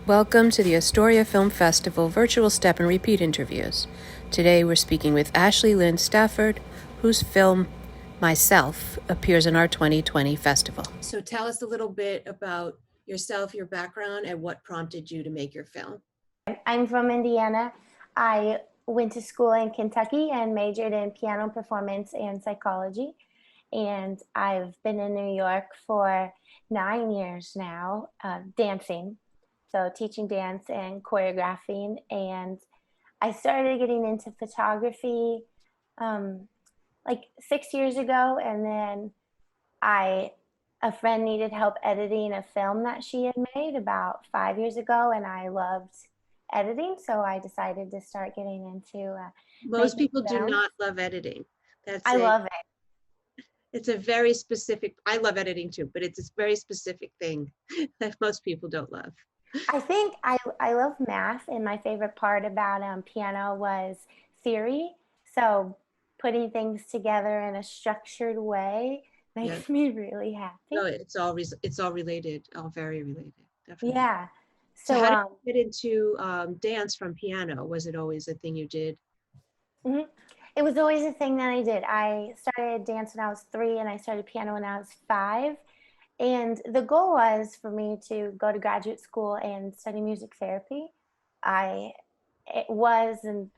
Welcome to the Astoria Film Festival virtual step and repeat interviews. Today we're speaking with Ashley Lynn Stafford, whose film, Myself, appears in our 2020 festival. So tell us a little bit about yourself, your background, and what prompted you to make your film. I'm from Indiana. I went to school in Kentucky and majored in piano performance and psychology. And I've been in New York for 9 years now, dancing. So teaching dance and choreographing. And I started getting into photography like 6 years ago. And then a friend needed help editing a film that she had made about 5 years ago. And I loved editing, so I decided to start getting into Most people do not love editing. I love it. It's a very specific, I love editing too, but it's a very specific thing that most people don't love. I think I love math, and my favorite part about piano was theory. So putting things together in a structured way makes me really happy. No, it's all related, all very related, definitely. Yeah. So how did you get into dance from piano? Was it always a thing you did? Mm-hmm. It was always a thing that I did. I started dance when I was 3, and I started piano when I was 5. And the goal was for me to go to graduate school and study music therapy. It was and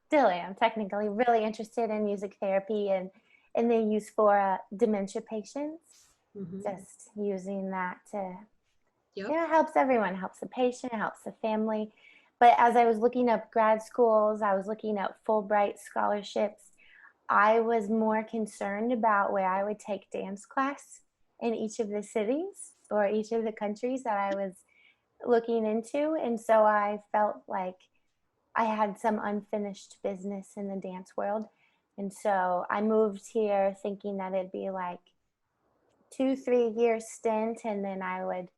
still am technically really interested in music therapy and the use for dementia patients. Mm-hmm. Just using that to, helps everyone, helps the patient, helps the family. But as I was looking up grad schools, I was looking up Fulbright scholarships. I was more concerned about where I would take dance class in each of the cities or each of the countries that I was looking into. And so I felt like I had some unfinished business in the dance world. And so I moved here thinking that it'd be like 2-3 year stint, and then I would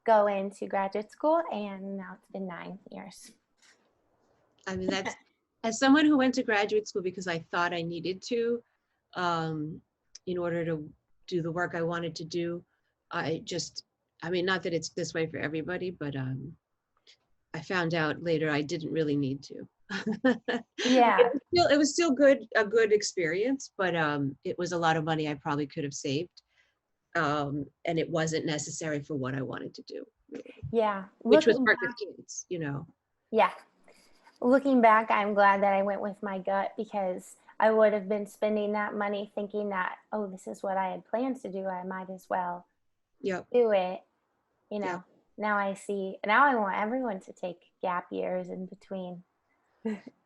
go into graduate school, and now it's been 9 years. I mean, that's, as someone who went to graduate school because I thought I needed to, in order to do the work I wanted to do, I mean, not that it's this way for everybody, but I found out later I didn't really need to. Yeah. It was still a good experience, but it was a lot of money I probably could have saved. And it wasn't necessary for what I wanted to do. Really. Yeah. Which was work with kids, Yeah. Looking back, I'm glad that I went with my gut, because I would have been spending that money thinking that, oh, this is what I had planned to do. I might as well do it. Now I see, now I want everyone to take gap years in between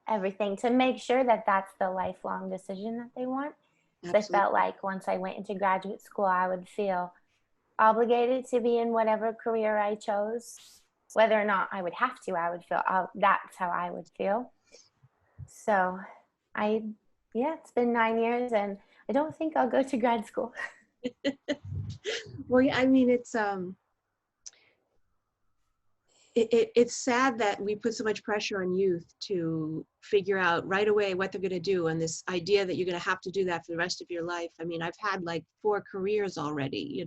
everything to make sure that that's the lifelong decision that they want. So I felt like once I went into graduate school, I would feel obligated to be in whatever career I chose. Whether or not I would have to, I would feel that's how I would feel. So it's been 9 years, and I don't think I'll go to grad school. Well, yeah, I mean, it's sad that we put so much pressure on youth to figure out right away what they're going to do, and this idea that you're going to have to do that for the rest of your life. I mean, I've had like 4 careers already,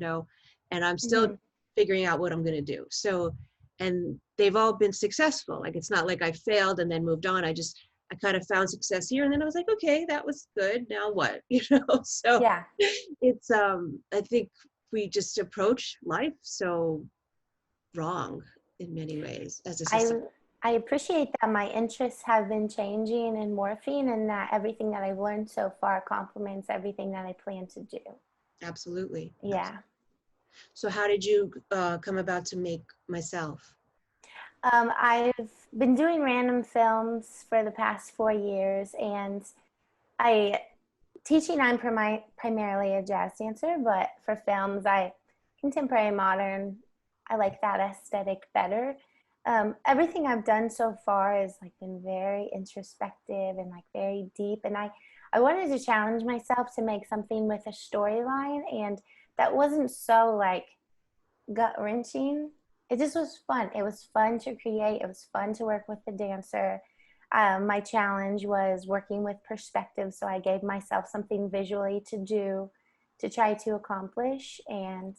and I'm still figuring out what I'm going to do. So, and they've all been successful. Like, it's not like I failed and then moved on. I kind of found success here, and then I was like, okay, that was good. Now what? So yeah. It's I think we just approach life so wrong in many ways as a society. I appreciate that my interests have been changing and morphing, and that everything that I've learned so far complements everything that I plan to do. Absolutely. Yeah. Absolutely. So how did you come about to make Myself? I've been doing random films for the past 4 years, and I'm primarily a jazz dancer, but for films, contemporary modern, I like that aesthetic better. Everything I've done so far has been very introspective and very deep, and I wanted to challenge myself to make something with a storyline, and that wasn't so gut-wrenching. It just was fun. It was fun to create. It was fun to work with the dancer. My challenge was working with perspective, so I gave myself something visually to do to try to accomplish, and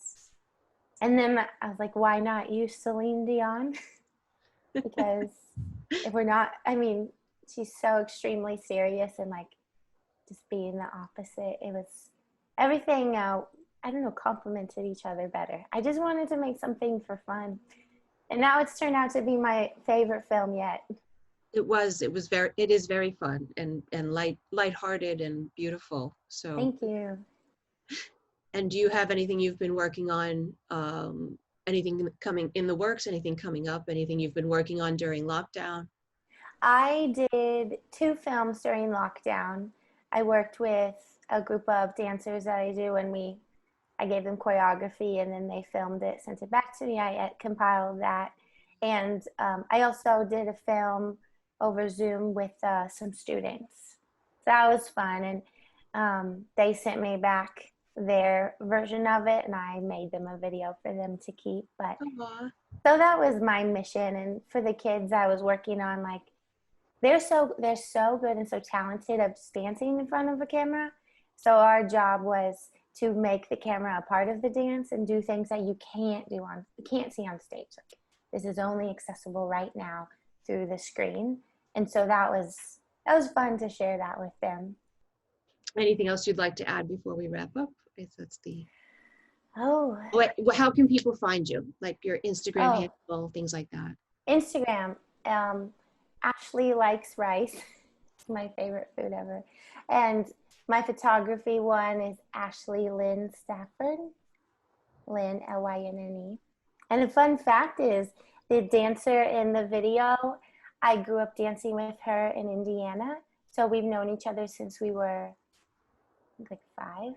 then I was like, why not use Celine Dion? because if we're not, I mean, she's so extremely serious and like just being the opposite. It was everything, I don't know, complemented each other better. I just wanted to make something for fun. And now it's turned out to be my favorite film yet. It is very fun and lighthearted and beautiful. So, Thank you. and do you have anything you've been working on, anything coming in the works, anything coming up, anything you've been working on during lockdown? I did 2 films during lockdown. I worked with a group of dancers that I do, and I gave them choreography, and then they filmed it, sent it back to me. I compiled that, and I also did a film over Zoom with some students. So that was fun, and they sent me back their version of it, and I made them a video for them to keep. But Aw. so that was my mission, and for the kids I was working on, like they're so good and so talented at dancing in front of a camera. So our job was to make the camera a part of the dance and do things that you can't see on stage. Like this is only accessible right now through the screen. And so that was fun to share that with them. Anything else you'd like to add before we wrap up? I guess that's the. Oh, What, how can people find you? Like your Instagram oh, handle, things like that. Instagram. Ashley likes rice. It's my favorite food ever. And my photography one is Ashley Lynn Stafford. Lynn, Lynne. And a fun fact is the dancer in the video, I grew up dancing with her in Indiana. So we've known each other since we were like 5.